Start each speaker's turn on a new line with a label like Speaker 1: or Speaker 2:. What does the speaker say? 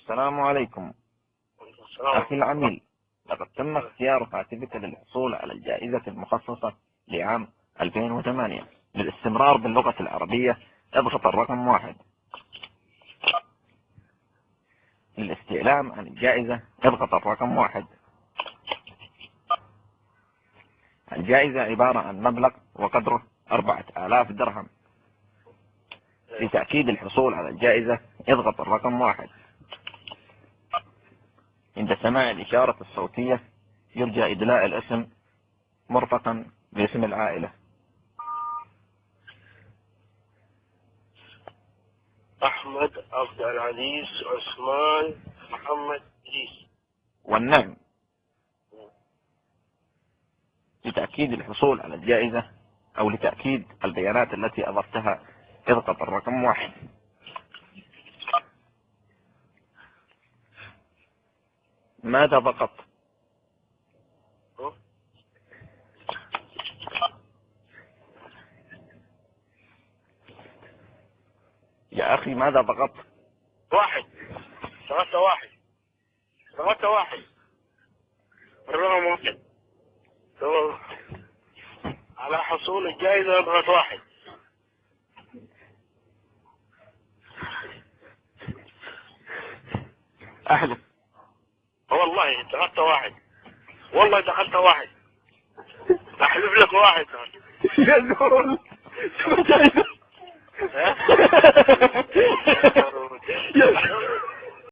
Speaker 1: السلام عليكم. أخي العميل، لقد تم اختيار هاتفك للحصول على الجائزة المخصصة لعام 2008 للاستمرار باللغة العربية. اضغط الرقم 1. للاستعلام عن الجائزة اضغط الرقم 1. الجائزة عبارة عن مبلغ وقدره 4000 درهم. لتأكيد الحصول على الجائزة اضغط الرقم 1. عند سماع الإشارة الصوتية يرجى إدلاء الاسم مرفقا باسم العائلة.
Speaker 2: أحمد عبد العزيز عثمان محمد إدريس.
Speaker 1: والنعم. لتأكيد الحصول على الجائزة أو لتأكيد البيانات التي أضفتها اضغط الرقم 1. ماذا ضغطت؟ يا أخي ماذا ضغطت؟
Speaker 2: 1 3 1 3 1 الرقم 1. على حصول الجائزة اضغط 1.
Speaker 1: أحلف.
Speaker 2: والله دخلت 1. والله دخلت 1. أحلف لك 1.
Speaker 1: يا زول
Speaker 2: ها؟